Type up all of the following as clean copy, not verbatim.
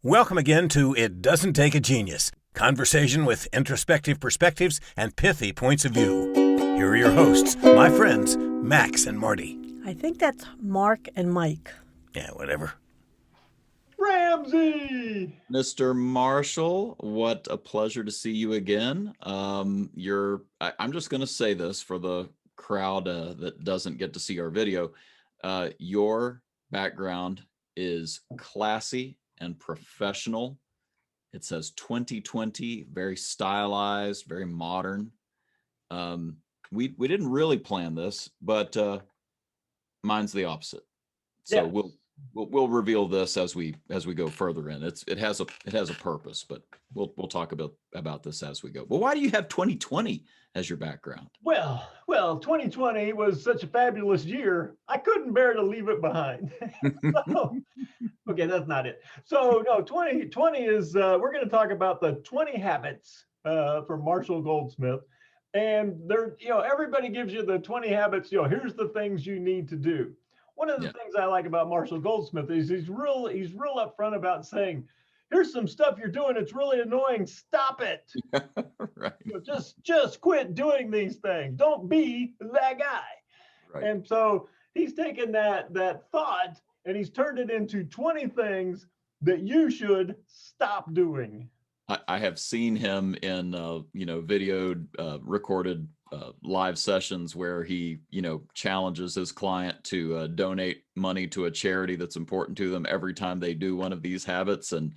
Welcome again to It Doesn't Take a Genius, conversation with introspective perspectives and pithy points of view. Here are your hosts, my friends, Max and Marty. I think that's Mark and Mike. Yeah, whatever. Ramsey! Mr. Marshall, what a pleasure to see you again. I'm just going to say this for the crowd that doesn't get to see our video. Your background is classy and professional. It says 2020, very stylized, very modern. We didn't really plan this, but mine's the opposite. So Yes. we'll reveal this as we go further in. It has a purpose, but we'll talk about this as we go. But why do you have 2020 as your background? Well, 2020 was such a fabulous year, I couldn't bear to leave it behind. Okay, that's not it. So no, 2020 is, we're going to talk about the 20 habits from Marshall Goldsmith. And everybody gives you the 20 habits, here's the things you need to do. One of the things I like about Marshall Goldsmith is he's real upfront about saying, here's some stuff you're doing. It's really annoying. Stop it. Right. Just quit doing these things. Don't be that guy. Right. And so he's taken that thought and he's turned it into 20 things that you should stop doing. I have seen him in videoed, recorded live sessions where he challenges his client to donate money to a charity that's important to them every time they do one of these habits, and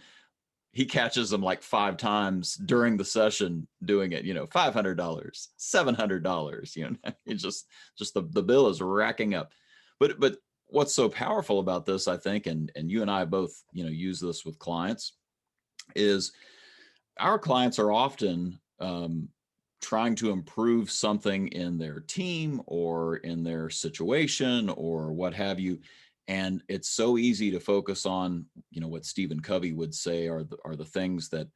he catches them like 5 times during the session doing it. $500, $700. It's just the bill is racking up. But what's so powerful about this, I think, and you and I both use this with clients, is our clients are often trying to improve something in their team or in their situation or what have you. And it's so easy to focus on, what Stephen Covey would say are the things that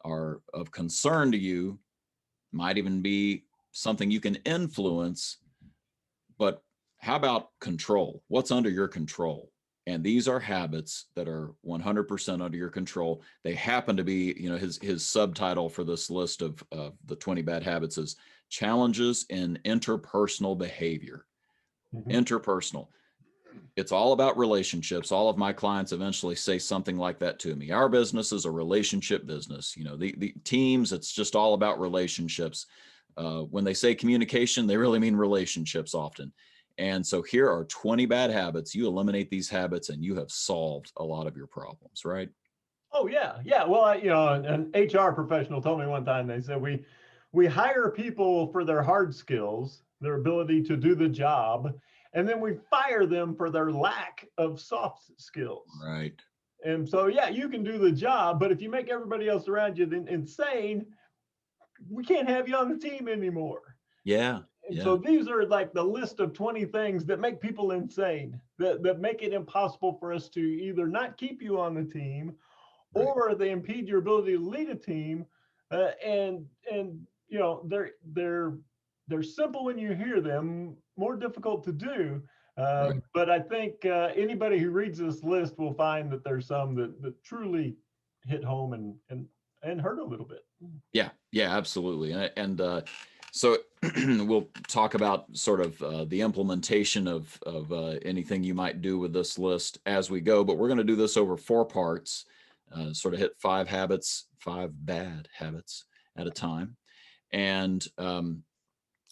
are of concern to you, might even be something you can influence. But how about control? What's under your control? And these are habits that are 100% under your control. They happen to be, his subtitle for this list of the 20 bad habits is challenges in interpersonal behavior. Mm-hmm. Interpersonal. It's all about relationships. All of my clients eventually say something like that to me. Our business is a relationship business. The teams, it's just all about relationships. When they say communication, they really mean relationships often. And so here are 20 bad habits. You eliminate these habits and you have solved a lot of your problems, right? Oh, yeah. Yeah. Well, an HR professional told me one time, they said, we hire people for their hard skills, their ability to do the job, and then we fire them for their lack of soft skills. Right. And so, yeah, you can do the job, but if you make everybody else around you insane, we can't have you on the team anymore. Yeah. And so these are like the list of 20 things that make people insane, that make it impossible for us to either not keep you on the team, right, or they impede your ability to lead a team. And they're simple when you hear them, more difficult to do. Right. But I think anybody who reads this list will find that there's some that truly hit home and hurt a little bit. Yeah, absolutely. And so we'll talk about sort of the implementation of anything you might do with this list as we go, but we're going to do this over 4 parts, sort of hit 5 bad habits at a time. And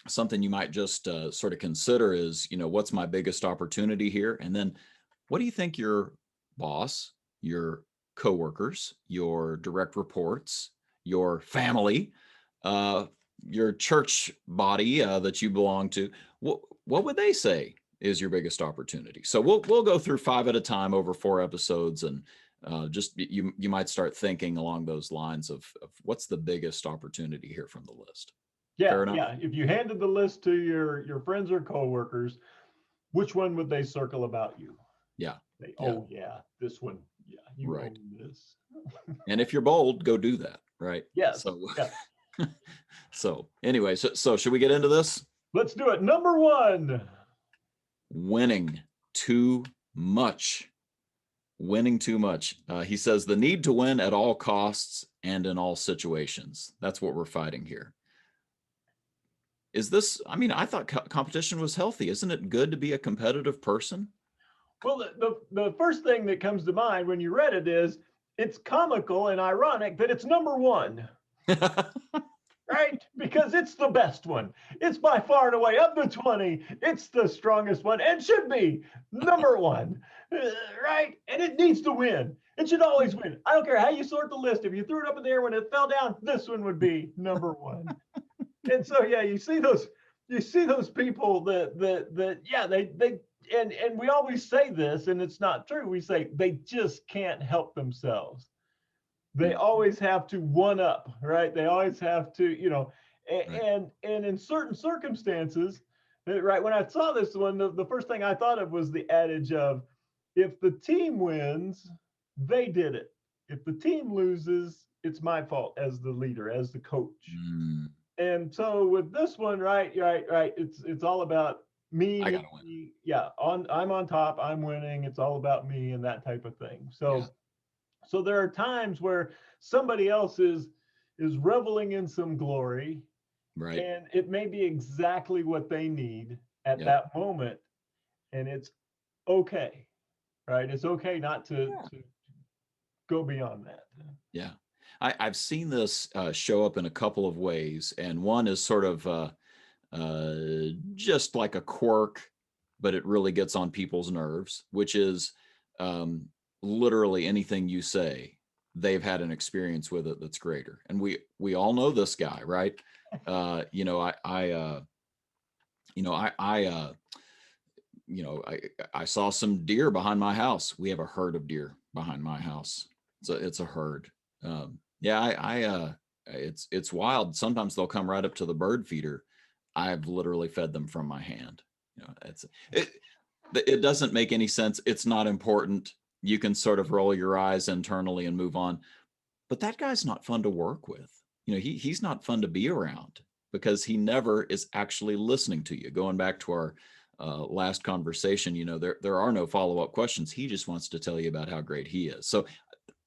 something you might just sort of consider is, what's my biggest opportunity here? And then what do you think your boss, your coworkers, your direct reports, your family, your church body that you belong to, what would they say is your biggest opportunity? So we'll go through 5 at a time over 4 episodes, and just you might start thinking along those lines of what's the biggest opportunity here from the list. Yeah. If you handed the list to your friends or coworkers, which one would they circle about you? Yeah. Oh yeah, this one. Yeah, you right. own this. And if you're bold, go do that. Right. Yes. So, yeah. So anyway, so should we get into this? Let's do it. Number 1. Winning too much. winning too much. He says the need to win at all costs and in all situations. That's what we're fighting here. Is this, I mean, I thought competition was healthy. Isn't it good to be a competitive person? Well, the first thing that comes to mind when you read it is it's comical and ironic that it's number one, right? Because it's the best one. It's by far and away of the 20, it's the strongest one and should be number one, right? And it needs to win. It should always win. I don't care how you sort the list. If you threw it up in the air when it fell down, this one would be number one. And so, yeah, you see those people that yeah, they and we always say this, and it's not true. We say they just can't help themselves. They always have to one up, right? They always have to, and in certain circumstances, right? When I saw this one, the first thing I thought of was the adage of, if the team wins, they did it. If the team loses, it's my fault as the leader, as the coach. And so with this one, right. It's all about me. I gotta win. Yeah, I'm on top. I'm winning. It's all about me and that type of thing. So, so there are times where somebody else is reveling in some glory, right? And it may be exactly what they need at that moment, and it's okay, right? It's okay not to go beyond that. Yeah. I've seen this show up in a couple of ways, and one is sort of just like a quirk, but it really gets on people's nerves, which is literally anything you say, they've had an experience with it that's greater. And we all know this guy, right? I saw some deer behind my house. We have a herd of deer behind my house. It's a herd. It's wild. Sometimes they'll come right up to the bird feeder. I've literally fed them from my hand. It doesn't make any sense. It's not important. You can sort of roll your eyes internally and move on. But that guy's not fun to work with. He's not fun to be around because he never is actually listening to you. Going back to our last conversation, there are no follow-up questions. He just wants to tell you about how great he is. So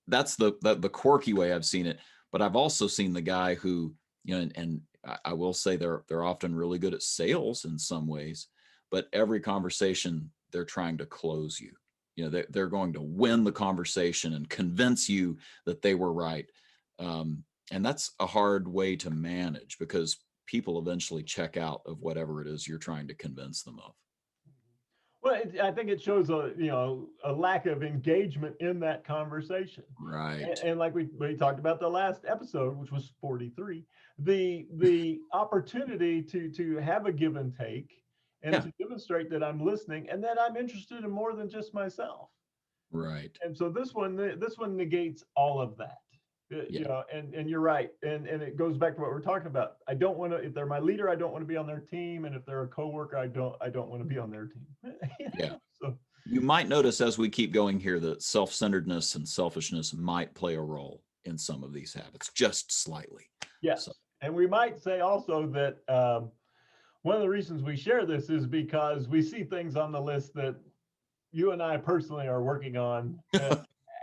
that's the quirky way I've seen it. But I've also seen the guy who, and I will say they're often really good at sales in some ways, but every conversation they're trying to close you. They're going to win the conversation and convince you that they were right. And that's a hard way to manage because people eventually check out of whatever it is you're trying to convince them of. Well, I think it shows a lack of engagement in that conversation. Right. And like we talked about the last episode, which was 43, the opportunity to have a give and take and to demonstrate that I'm listening and that I'm interested in more than just myself. Right. And so this one negates all of that. And you're right. And it goes back to what we're talking about. I don't want to, if they're my leader, I don't want to be on their team. And if they're a coworker, I don't want to be on their team. So you might notice as we keep going here that self-centeredness and selfishness might play a role in some of these habits, just slightly. Yes. So. And we might say also that one of the reasons we share this is because we see things on the list that you and I personally are working on.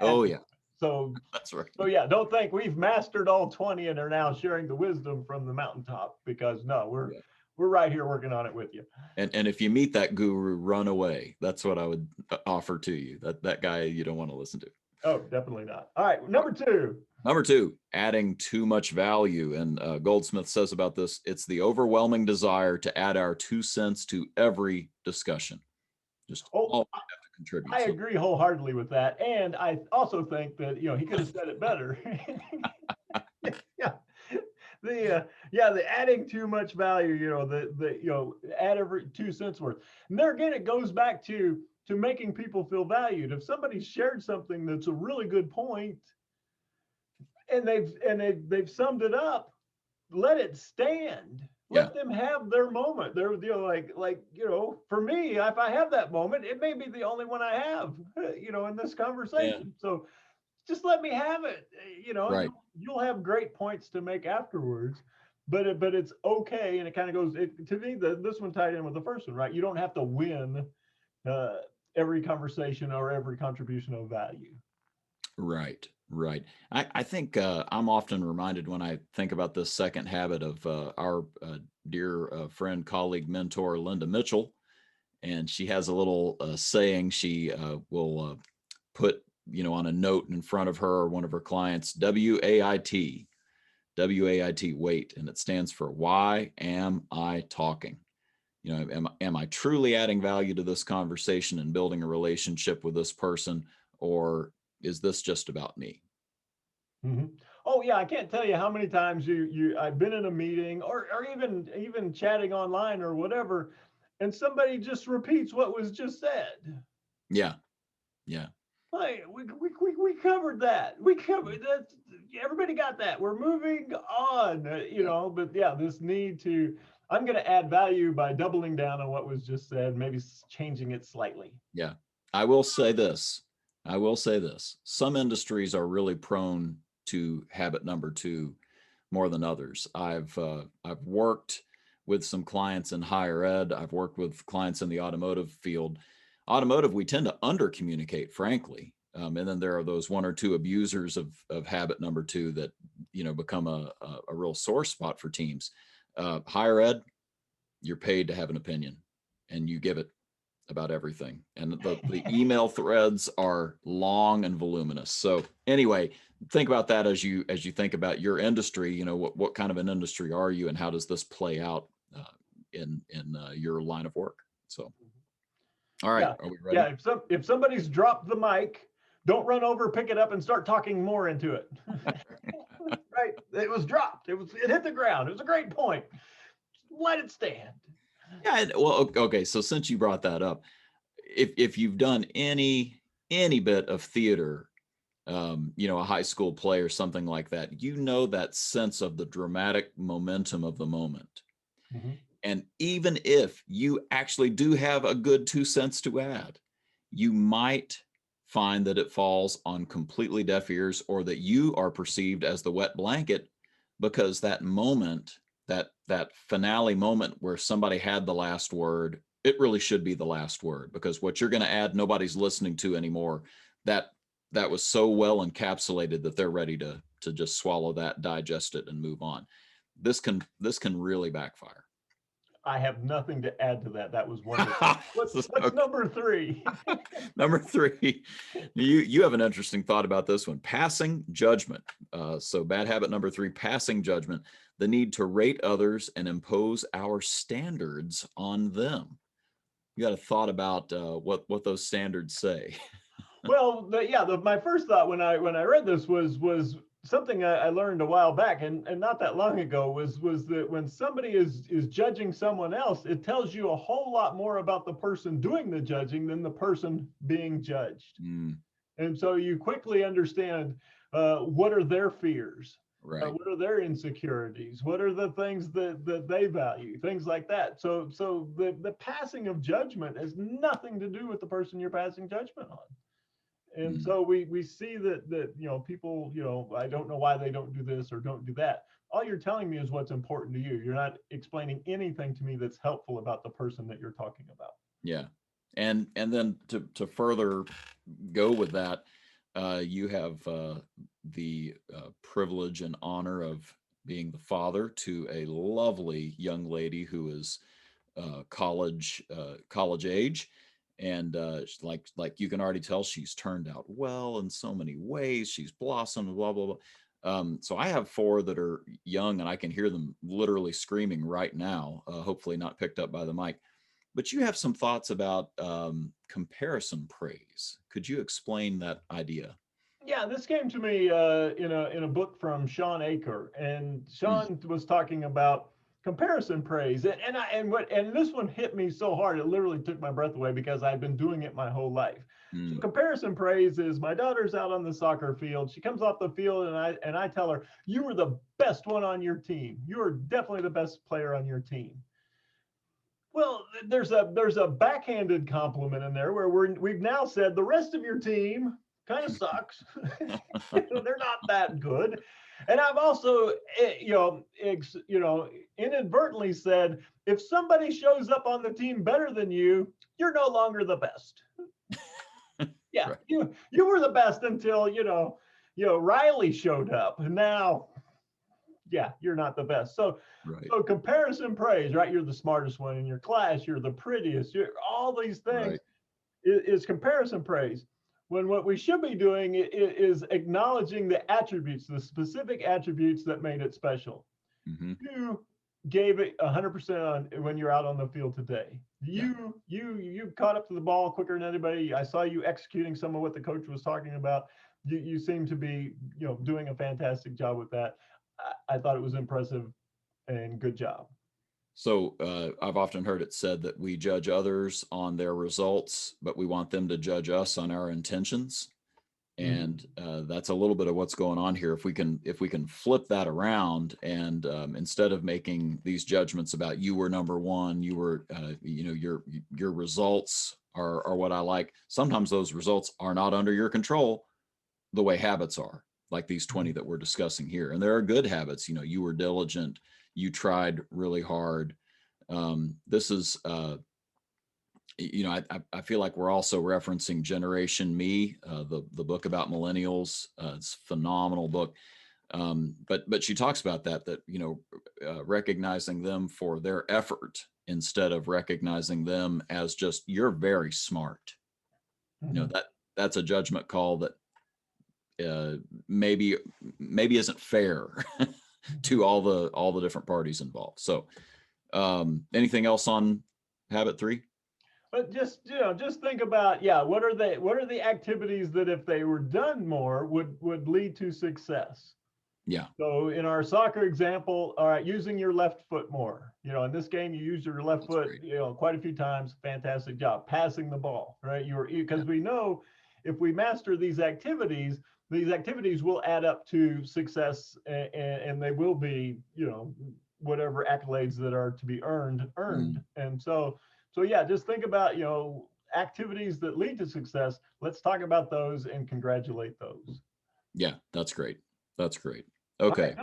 Oh, yeah. So that's right. So yeah, don't think we've mastered all 20 and are now sharing the wisdom from the mountaintop, because no, we're right here working on it with you. And if you meet that guru, run away. That's what I would offer to you. That guy you don't want to listen to. Oh, definitely not. All right, number two, adding too much value. And Goldsmith says about this, it's the overwhelming desire to add our 2 cents to every discussion. Just all have to contribute. I agree wholeheartedly with that. And I also think that, he could have said it better. The adding too much value, add every 2 cents worth. And there again, it goes back to making people feel valued. If somebody shared something that's a really good point and they've summed it up, let it stand. Let them have their moment. They're for me, if I have that moment, it may be the only one I have, in this conversation. Yeah. So just let me have it. Right. You'll have great points to make afterwards, but it's okay. And it kind of goes to me. This one tied in with the first one, right? You don't have to win every conversation or every contribution of value. Right, right. I think I'm often reminded when I think about this second habit of our dear friend, colleague, mentor, Linda Mitchell. And she has a little saying she will put, on a note in front of her or one of her clients, WAIT, WAIT, wait. And it stands for, why am I talking? Am I truly adding value to this conversation and building a relationship with this person, or is this just about me? Mm-hmm. Oh yeah, I can't tell you how many times I've been in a meeting or even chatting online or whatever, and somebody just repeats what was just said. Yeah, yeah. Like we covered that. We covered that. Everybody got that. We're moving on, But yeah, this need to. I'm going to add value by doubling down on what was just said, maybe changing it slightly. Yeah, I will say this. Some industries are really prone to habit number 2 more than others. I've worked with some clients in higher ed. I've worked with clients in the automotive field. Automotive, we tend to under communicate, frankly. And then there are those 1 or 2 abusers of habit number 2 that, become a real sore spot for teams. Higher ed, you're paid to have an opinion and you give it about everything. And the email threads are long and voluminous. So anyway, think about that as you think about your industry. What kind of an industry are you, and how does this play out in your line of work? So, all right, are we ready? Yeah, if somebody's dropped the mic, don't run over, pick it up, and start talking more into it. Right? It was dropped. It hit the ground. It was a great point. Let it stand. Yeah. Well, okay. So since you brought that up, if you've done any bit of theater, a high school play or something like that, that sense of the dramatic momentum of the moment. Mm-hmm. And even if you actually do have a good 2 cents to add, you might find that it falls on completely deaf ears, or that you are perceived as the wet blanket, because that moment, that finale moment where somebody had the last word, it really should be the last word, because what you're going to add, nobody's listening to anymore. That was so well encapsulated that they're ready to just swallow that, digest it, and move on. This can really backfire. I have nothing to add to that. That was wonderful. What's okay. Number 3? Number 3, you have an interesting thought about this one. Passing judgment. So bad habit number 3, passing judgment. The need to rate others and impose our standards on them. You got a thought about what those standards say? Well, my first thought when I read this was something I learned a while back, and not that long ago, was that when somebody is judging someone else, it tells you a whole lot more about the person doing the judging than the person being judged. Mm. And so you quickly understand what are their fears, right? What are their insecurities? What are the things that they value? Things like that. So the passing of judgment has nothing to do with the person you're passing judgment on. And so we see that people, I don't know why they don't do this or don't do that. All you're telling me is what's important to you. You're not explaining anything to me that's helpful about the person that you're talking about. Yeah. And then to further go with that, you have the privilege and honor of being the father to a lovely young lady who is college age. And like you can already tell, she's turned out well in so many ways. She's blossomed, blah, blah, blah. So I have 4 that are young, and I can hear them literally screaming right now, hopefully not picked up by the mic. But you have some thoughts about comparison praise. Could you explain that idea? Yeah, this came to me in a book from Shawn Achor, and Shawn was talking about comparison praise, and this one hit me so hard it literally took my breath away, because I've been doing it my whole life. So comparison praise is, my daughter's out on the soccer field. She comes off the field, and I tell her, "You were the best one on your team. You are definitely the best player on your team." Well, there's a backhanded compliment in there where we've now said the rest of your team kind of sucks. They're not that good. And I've also, inadvertently said, if somebody shows up on the team better than you, you're no longer the best. Yeah, Right. you were the best until Riley showed up, and now, yeah, you're not the best. So Right. so comparison praise, right? You're the smartest one in your class. You're the prettiest. You're all these things Right. is comparison praise. When what we should be doing is acknowledging the attributes, the specific attributes that made it special. Hmm. You gave it 100% on when you're out on the field today. Yeah. You caught up to the ball quicker than anybody. I saw you executing some of what the coach was talking about. You seem to be doing a fantastic job with that. I thought it was impressive and good job. So I've often heard it said that we judge others on their results, but we want them to judge us on our intentions. And that's a little bit of what's going on here. If we can flip that around, and instead of making these judgments about you were number one, you were your results are what I like. Sometimes those results are not under your control, the way habits are, like these 20 that we're discussing here. And there are good habits. You were diligent, you tried really hard. This is I feel like we're also referencing Generation Me, the book about millennials. It's a phenomenal book. But she talks about that recognizing them for their effort instead of recognizing them as just, you're very smart. That's a judgment call that maybe isn't fair to all the different parties involved. So anything else on habit 3? But just think about, what are the activities that if they were done more would lead to success? Yeah. So in our soccer example, all right, using your left foot more. In this game, you used your left foot, great. quite a few times. Fantastic job passing the ball, right? Because we know if we master these activities will add up to success, and they will be, whatever accolades that are to be earned. And so yeah, just think about, activities that lead to success. Let's talk about those and congratulate those. Yeah, that's great. Okay. Right,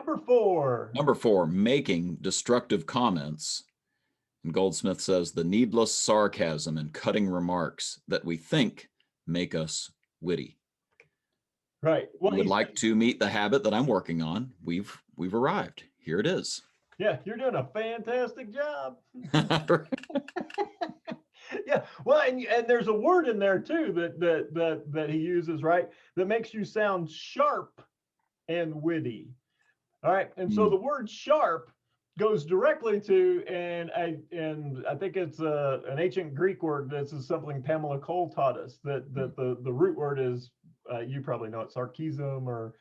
number 4, making destructive comments. And Goldsmith says the needless sarcasm and cutting remarks that we think make us witty. Right. Well, would like to meet the habit that I'm working on. We've arrived. Here it is. Yeah, you're doing a fantastic job. Yeah, well, and there's a word in there too that he uses, right, that makes you sound sharp and witty. All right, and so the word sharp goes directly to, and I think it's an ancient Greek word. This is something Pamela Cole taught us, that the root word is, you probably know it, sarcasm or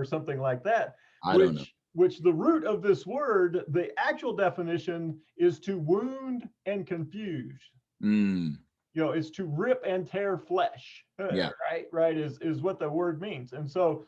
something like that. I don't know. Which the root of this word, the actual definition is to wound and confuse. It's to rip and tear flesh. Yeah. Right is what the word means. And so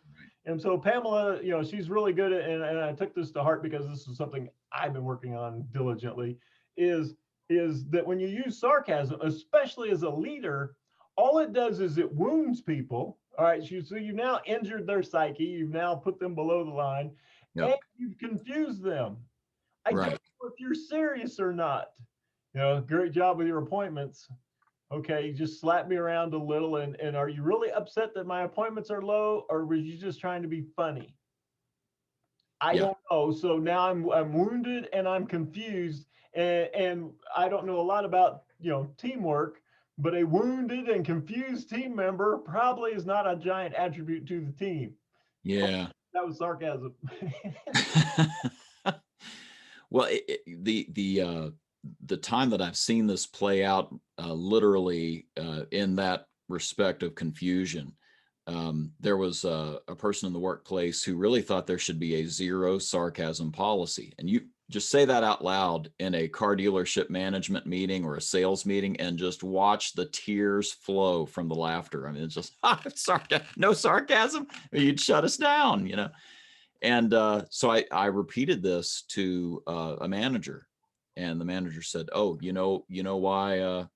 Pamela, she's really good at, and I took this to heart because this is something I've been working on diligently, is that when you use sarcasm, especially as a leader, all it does is it wounds people. All right, so you've now injured their psyche, you've now put them below the line, and you've confused them. I don't know if you're serious or not. Great job with your appointments. Okay, you just slapped me around a little, and are you really upset that my appointments are low, or were you just trying to be funny? I don't know. So now I'm wounded and I'm confused, and I don't know a lot about teamwork, but a wounded and confused team member probably is not a giant attribute to the team. Yeah. That was sarcasm. Well, the time that I've seen this play out literally in that respect of confusion, there was a person in the workplace who really thought there should be a zero sarcasm policy. And you just say that out loud in a car dealership management meeting or a sales meeting and just watch the tears flow from the laughter. I mean, it's just no sarcasm, or you'd shut us down, And so I repeated this to a manager, and the manager said, "Oh, you know why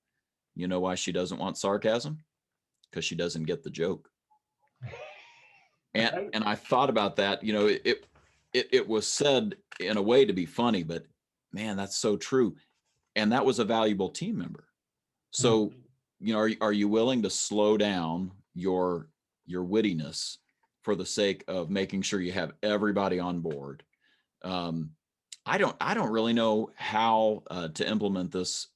she doesn't want sarcasm? Because she doesn't get the joke." And I thought about that. It was said in a way to be funny, but man, that's so true. And that was a valuable team member. So are you willing to slow down your wittiness for the sake of making sure you have everybody on board? I don't really know how to implement this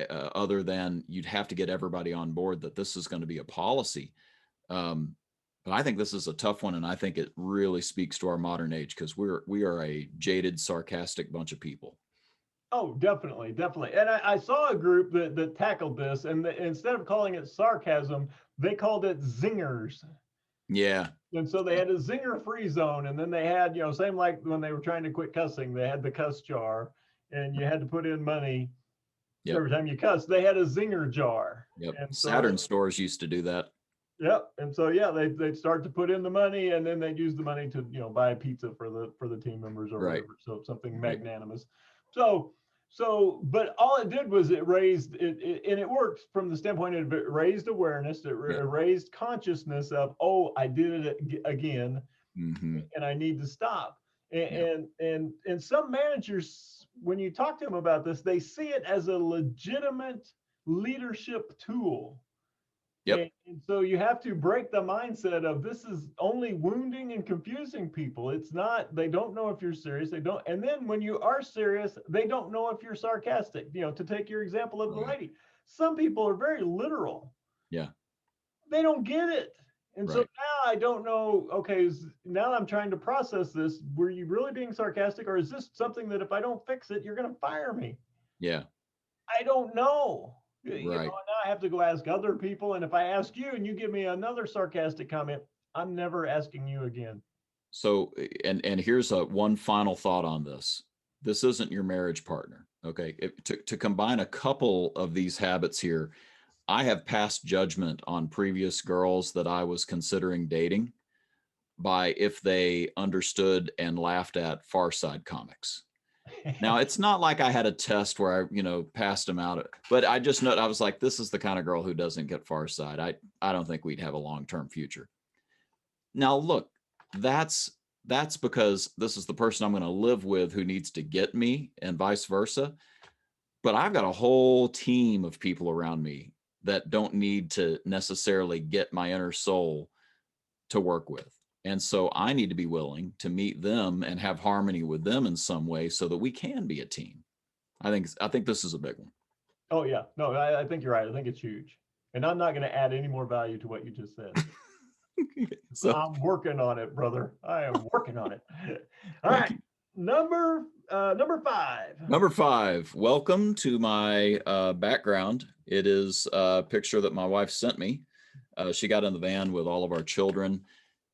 other than you'd have to get everybody on board that this is going to be a policy. But I think this is a tough one, and I think it really speaks to our modern age because we are a jaded, sarcastic bunch of people. Oh, definitely, definitely. And I saw a group that tackled this, and instead of calling it sarcasm, they called it zingers. Yeah. And so they had a zinger free zone, and then they had, same like when they were trying to quit cussing, they had the cuss jar, and you had to put in money every time you cuss. They had a zinger jar. Yep. And so, Saturn stores used to do that. Yep. And so they'd start to put in the money, and then they'd use the money to buy pizza for the team members or whatever. So something magnanimous. So, but all it did was it raised it, and it worked from the standpoint of it raised awareness, it raised consciousness of, oh, I did it again, and I need to stop. And some managers, when you talk to them about this, they see it as a legitimate leadership tool. Yep. And so you have to break the mindset of this is only wounding and confusing people. It's not, they don't know if you're serious. They don't. And then when you are serious, they don't know if you're sarcastic. To take your example of the lady, some people are very literal. Yeah. They don't get it. And so now I don't know, okay, now I'm trying to process this. Were you really being sarcastic, or is this something that if I don't fix it, you're going to fire me? Yeah. I don't know. Right. Now I have to go ask other people. And if I ask you and you give me another sarcastic comment, I'm never asking you again. So, and here's one final thought on this. This isn't your marriage partner. Okay. To combine a couple of these habits here, I have passed judgment on previous girls that I was considering dating by if they understood and laughed at Far Side comics. Now, it's not like I had a test where I, passed them out, but I just know, I was like, this is the kind of girl who doesn't get Far Side. I don't think we'd have a long-term future. Now, look, that's because this is the person I'm going to live with who needs to get me and vice versa. But I've got a whole team of people around me that don't need to necessarily get my inner soul to work with. And so I need to be willing to meet them and have harmony with them in some way so that we can be a team. I think this is a big one. Oh, yeah. No, I think you're right. I think it's huge. And I'm not going to add any more value to what you just said. So, I'm working on it, brother. I am working on it. All right. Number 5. Number 5. Welcome to my background. It is a picture that my wife sent me. She got in the van with all of our children,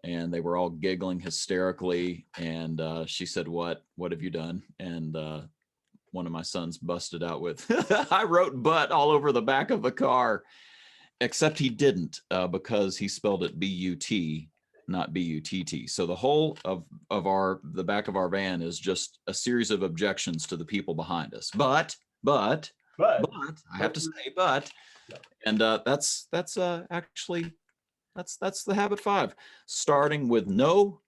and they were all giggling hysterically. And she said, what have you done? And one of my sons busted out with, I wrote butt all over the back of the car, except he didn't because he spelled it B-U-T, not B-U-T-T. So the whole of the back of our van is just a series of objections to the people behind us. But I have to say, but, and that's actually, that's the habit 5, starting with no,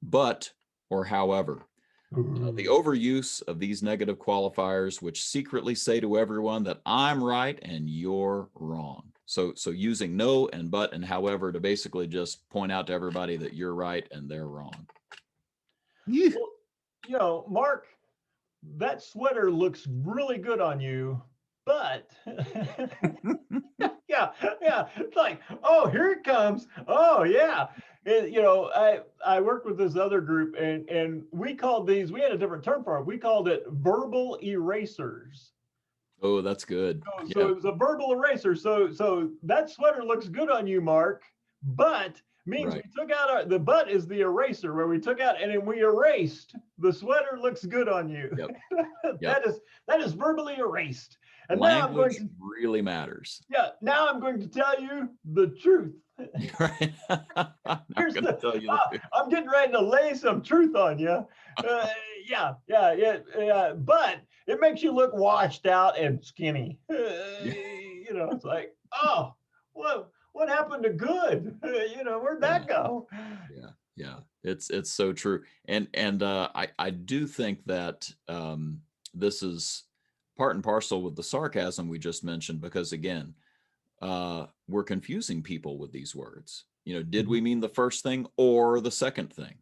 but, or however. The overuse of these negative qualifiers, which secretly say to everyone that I'm right and you're wrong. So using no and but and however to basically just point out to everybody that you're right and they're wrong. Well, Mark, that sweater looks really good on you, but yeah. It's like, oh, here it comes. Oh, yeah. I worked with this other group and we called these, we had a different term for it. We called it verbal erasers. Oh, that's good. So it was a verbal eraser. So that sweater looks good on you, Mark, but means we took out the butt is the eraser where we took out and then we erased the sweater looks good on you. Yep. That is verbally erased. And language really matters. Yeah. Now I'm going to tell you the truth. Right. I'm getting ready to lay some truth on you. Yeah. But it makes you look washed out and skinny. It's like, oh, what happened to good? Where'd that go? Yeah. It's so true. And I do think that this is part and parcel with the sarcasm we just mentioned, because again, we're confusing people with these words. You know, did we mean the first thing or the second thing?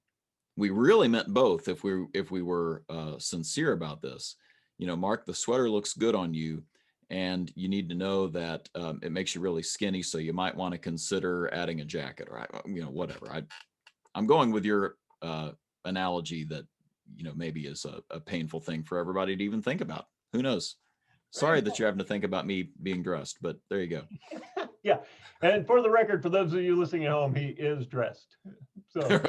We really meant both if we were sincere about this. You know, Mark, the sweater looks good on you, and you need to know that it makes you really skinny, so you might want to consider adding a jacket, or you know, whatever. I'm going with your analogy that, you know, maybe is a painful thing for everybody to even think about. Who knows? Sorry that you're having to think about me being dressed, but there you go. Yeah. And for the record, for those of you listening at home, he is dressed. So,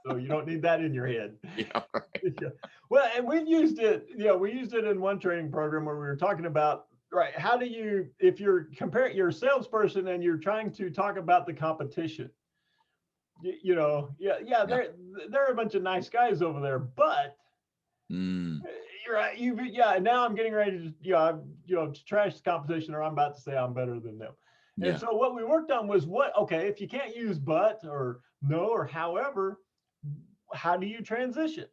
so you don't need that in your head. Yeah, right. Yeah. Well, and we've used it, we used it in one training program where we were talking about, right, how do you, if you're comparing, you're a salesperson and you're trying to talk about the competition, there are a bunch of nice guys over there, but you're right. Now I'm getting ready to, to trash the competition, or I'm about to say I'm better than them. Yeah. And so what we worked on was if you can't use but or no or however, how do you transition?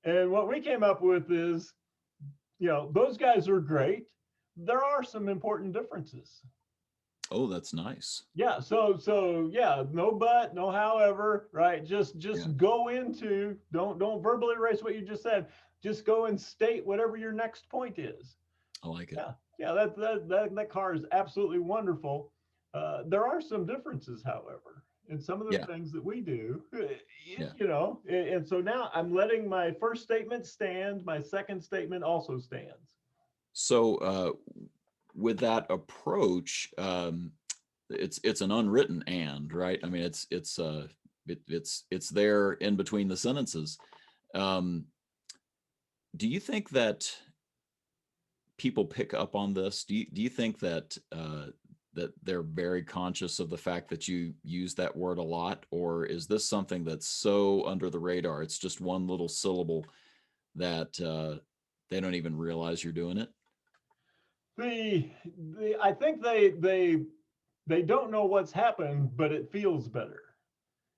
And what we came up with is, those guys are great. There are some important differences. Oh, that's nice. Yeah. So yeah, no but, no however, right? Just go into, don't verbally erase what you just said. Just go and state whatever your next point is. I like it. Yeah. That car is absolutely wonderful. There are some differences, however, in some of the things that we do, and so now I'm letting my first statement stand. My second statement also stands. So with that approach, it's an unwritten and, right? I mean, it's there in between the sentences. Do you think that people pick up on this? Do you think that that they're very conscious of the fact that you use that word a lot, or is this something that's so under the radar? It's just one little syllable that they don't even realize you're doing it. I think they don't know what's happened, but it feels better.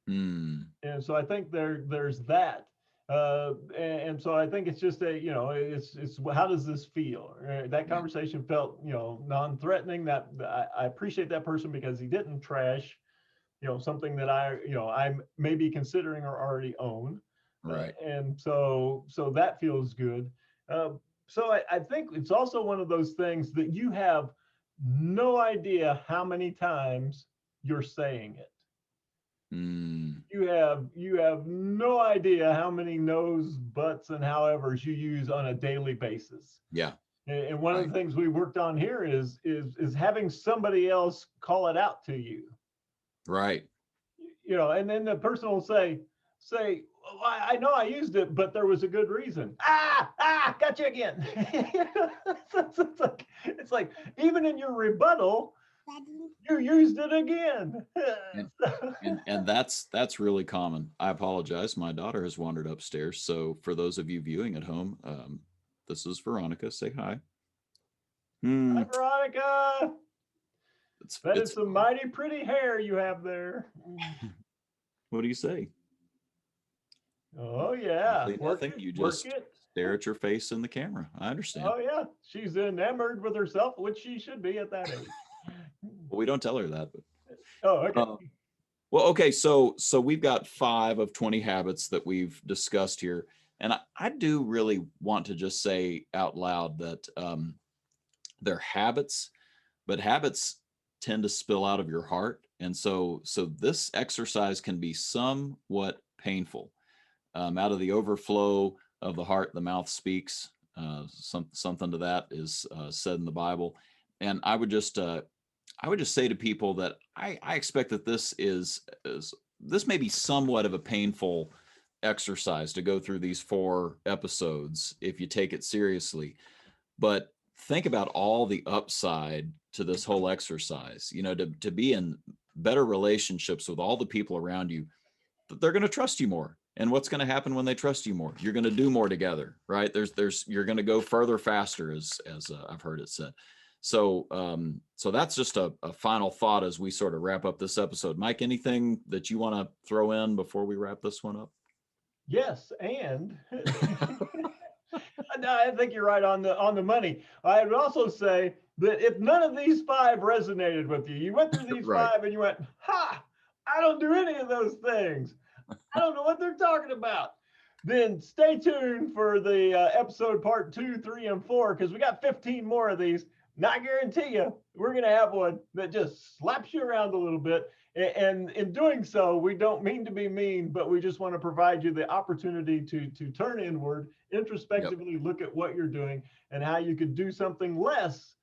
And so I think there's that. And so I think it's just it's how does this feel? Right? That conversation felt, non-threatening. That I appreciate that person because he didn't trash, something that I may be considering or already own. Right. And so that feels good. So I think it's also one of those things that you have no idea how many times you're saying it. You have no idea how many no's, buts, and howevers you use on a daily basis. Yeah. And one of the things we worked on here is having somebody else call it out to you. Right. And then the person will say, well, I know I used it, but there was a good reason. Got you again. It's like even in your rebuttal, you used it again. and that's really common. I apologize. My daughter has wandered upstairs. So for those of you viewing at home, this is Veronica. Say hi. Hi, Veronica. That is some mighty pretty hair you have there. What do you say? Oh yeah. Nothing. You just stare at your face in the camera. I understand. Oh yeah. She's enamored with herself, which she should be at that age. Well, we don't tell her that. But, oh, okay. Well, okay. So we've got 5 of 20 habits that we've discussed here. And I do really want to just say out loud that they're habits, but habits tend to spill out of your heart. And so this exercise can be somewhat painful. Out of the overflow of the heart, the mouth speaks. Something to that is said in the Bible. And I would just say to people that I expect that this may be somewhat of a painful exercise to go through these 4 episodes if you take it seriously. But think about all the upside to this whole exercise, to be in better relationships with all the people around you, that they're going to trust you more. And what's going to happen when they trust you more? You're going to do more together, right? You're going to go further faster, as I've heard it said. So that's just a final thought as we sort of wrap up this episode. Mike, anything that you want to throw in before we wrap this one up? Yes, and No, I think you're right on the money. I would also say that if none of these five resonated with you, you went through these Right. five and you went, "Ha! I don't do any of those things. I don't know what they're talking about." Then stay tuned for the episode part 2, 3, and 4 because we got 15 more of these. And I guarantee you, we're going to have one that just slaps you around a little bit. And in doing so, we don't mean to be mean, but we just want to provide you the opportunity to turn inward, introspectively look at what you're doing and how you could do something less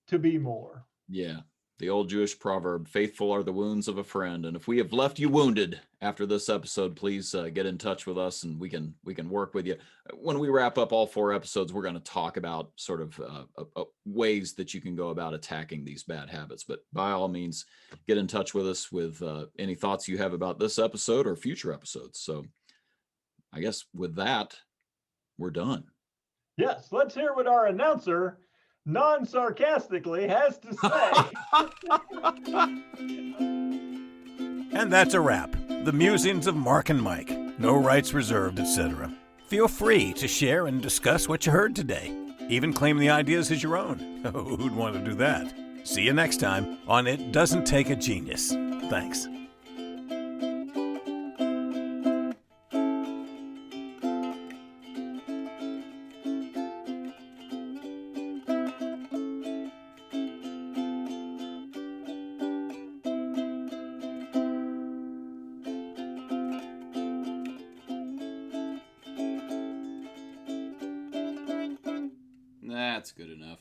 to be more. Yeah. The old Jewish proverb, faithful are the wounds of a friend. And if we have left you wounded after this episode, please get in touch with us and we can work with you. When we wrap up all 4 episodes, we're going to talk about sort of ways that you can go about attacking these bad habits. But by all means, get in touch with us with any thoughts you have about this episode or future episodes. So I guess with that, we're done. Yes, let's hear what our announcer non-sarcastically has to say. And that's a wrap. The musings of Mark and Mike. No rights reserved, etc. Feel free to share and discuss what you heard today. Even claim the ideas as your own. Who'd want to do that? See you next time on It Doesn't Take a Genius. Thanks. That's good enough.